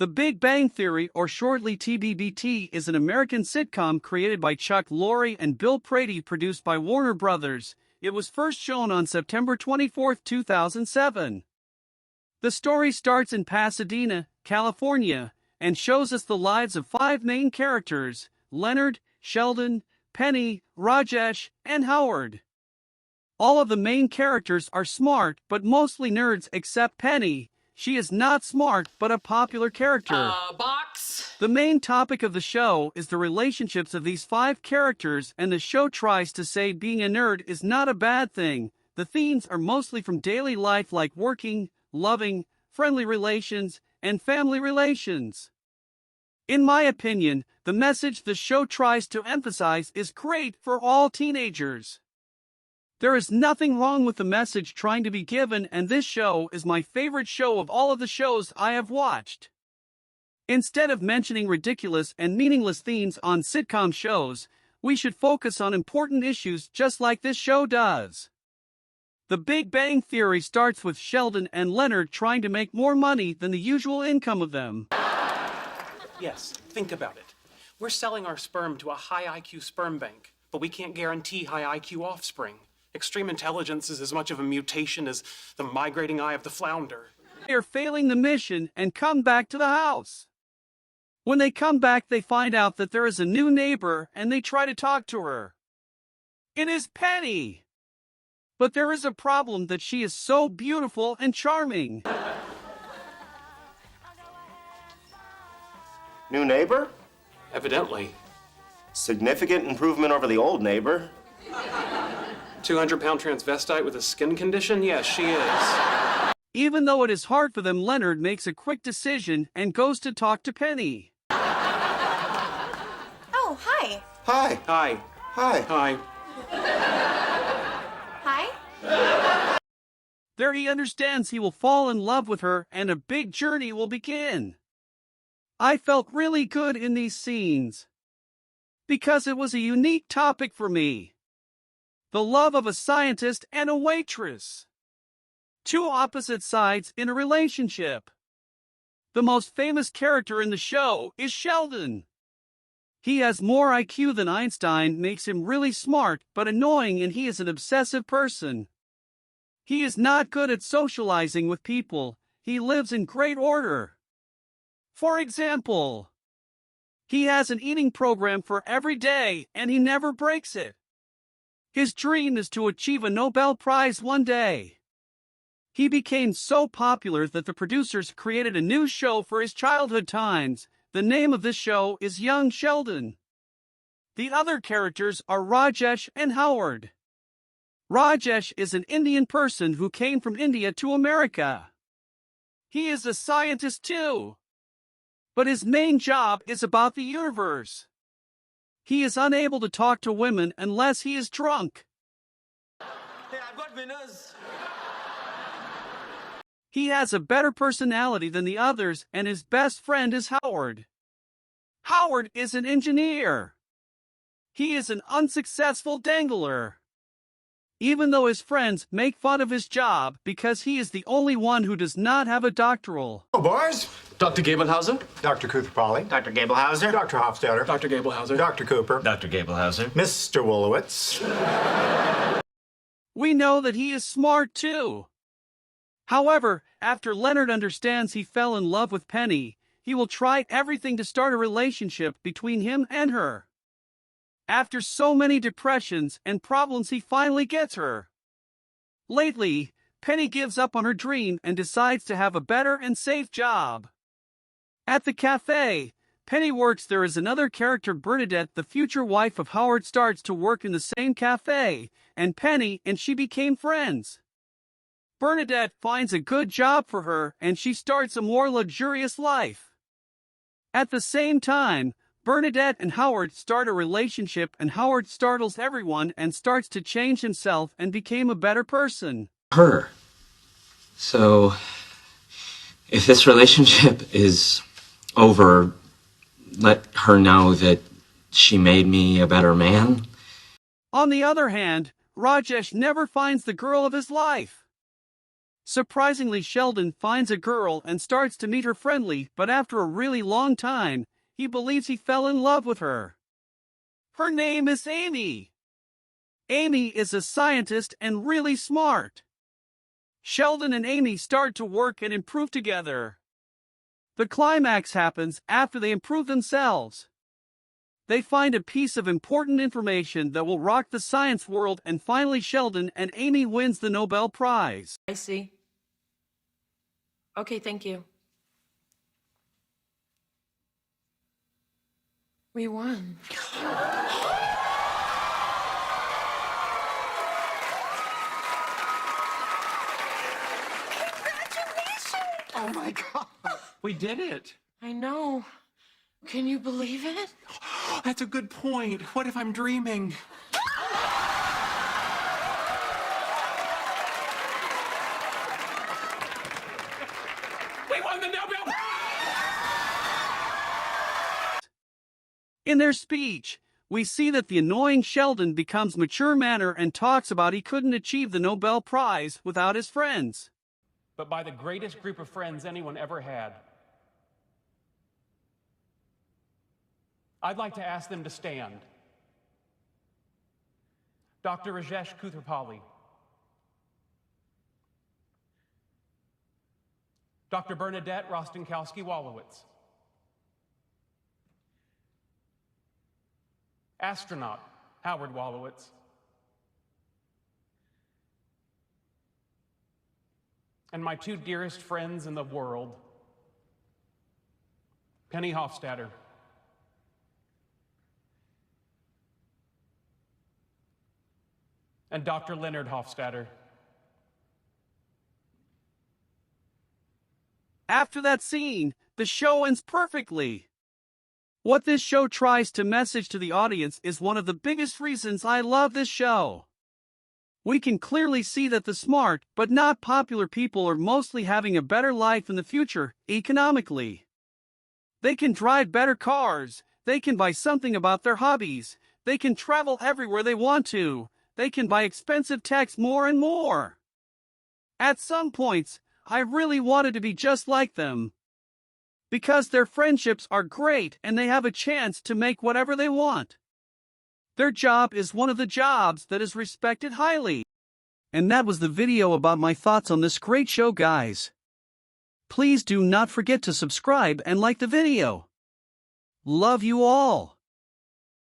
The Big Bang Theory, or shortly TBBT, is an American sitcom created by Chuck Lorre and Bill Prady, produced by Warner Brothers. It was first shown on September 24, 2007. The story starts in Pasadena, California, and shows us the lives of five main characters: Leonard, Sheldon, Penny, Rajesh, and Howard. All of the main characters are smart, but mostly nerds except Penny. She is not smart, but a popular character. Box? The main topic of the show is the relationships of these five characters, and the show tries to say being a nerd is not a bad thing. The themes are mostly from daily life, like working, loving, friendly relations, and family relations. In my opinion, the message the show tries to emphasize is great for all teenagers. There is nothing wrong with the message trying to be given, and this show is my favorite show of all of the shows I have watched. Instead of mentioning ridiculous and meaningless themes on sitcom shows, we should focus on important issues just like this show does. The Big Bang Theory starts with Sheldon and Leonard trying to make more money than the usual income of them. Yes, think about it. We're selling our sperm to a high IQ sperm bank, but we can't guarantee high IQ offspring. Extreme intelligence is as much of a mutation as the migrating eye of the flounder. They are failing the mission and come back to the house. When they come back, they find out that there is a new neighbor and they try to talk to her. It is Penny. But there is a problem: that she is so beautiful and charming. New neighbor? Evidently. Significant improvement over the old neighbor. 200-pound transvestite with a skin condition? Yes, she is. Even though it is hard for them, Leonard makes a quick decision and goes to talk to Penny. Oh, hi. Hi. Hi. Hi. Hi. Hi? There he understands he will fall in love with her and a big journey will begin. I felt really good in these scenes because it was a unique topic for me. The love of a scientist and a waitress. Two opposite sides in a relationship. The most famous character in the show is Sheldon. He has more IQ than Einstein, makes him really smart but annoying, and he is an obsessive person. He is not good at socializing with people. He lives in great order. For example, he has an eating program for every day and he never breaks it. His dream is to achieve a Nobel Prize one day. He became so popular that the producers created a new show for his childhood times. The name of this show is Young Sheldon. The other characters are Rajesh and Howard. Rajesh is an Indian person who came from India to America. He is a scientist too. But his main job is about the universe. He is unable to talk to women unless he is drunk. Hey, I've got winners. He has a better personality than the others, and his best friend is Howard. Howard is an engineer. He is an unsuccessful dangler. Even though his friends make fun of his job because he is the only one who does not have a doctoral. Oh, boys. Dr. Gabelhauser? Dr. Kuthapali. Dr. Gabelhauser? Dr. Hofstadter. Dr. Gabelhauser? Dr. Cooper. Dr. Gabelhauser. Mr. Wolowitz. We know that he is smart too. However, after Leonard understands he fell in love with Penny, he will try everything to start a relationship between him and her. After so many depressions and problems, he finally gets her. Lately, Penny gives up on her dream and decides to have a better and safe job. At the cafe Penny works, there is another character, Bernadette, the future wife of Howard, starts to work in the same cafe, and Penny and she became friends. Bernadette finds a good job for her and she starts a more luxurious life. At the same time, Bernadette and Howard start a relationship, and Howard startles everyone and starts to change himself and became a better person. Her. So, if this relationship is over, let her know that she made me a better man. On the other hand, Rajesh never finds the girl of his life. Surprisingly, Sheldon finds a girl and starts to meet her friendly, but after a really long time, he believes he fell in love with her. Her name is Amy. Amy is a scientist and really smart. Sheldon and Amy start to work and improve together. The climax happens after they improve themselves. They find a piece of important information that will rock the science world, and finally Sheldon and Amy wins the Nobel Prize. I see. Okay, thank you. We won. Oh my God. We did it. I know. Can you believe it? That's a good point. What if I'm dreaming? We won the Nobel Prize! In their speech, we see that the annoying Sheldon becomes mature manner and talks about he couldn't achieve the Nobel Prize without his friends. But by the greatest group of friends anyone ever had. I'd like to ask them to stand. Dr. Rajesh Koothrappali, Dr. Bernadette Rostenkowski-Wolowitz, astronaut Howard Wolowitz, and my two dearest friends in the world, Penny Hofstadter and Dr. Leonard Hofstadter. After that scene, the show ends perfectly. What this show tries to message to the audience is one of the biggest reasons I love this show. We can clearly see that the smart but not popular people are mostly having a better life in the future, economically. They can drive better cars, they can buy something about their hobbies, they can travel everywhere they want to, they can buy expensive techs more and more. At some points, I really wanted to be just like them. Because their friendships are great and they have a chance to make whatever they want. Their job is one of the jobs that is respected highly. And that was the video about my thoughts on this great show, guys. Please do not forget to subscribe and like the video. Love you all.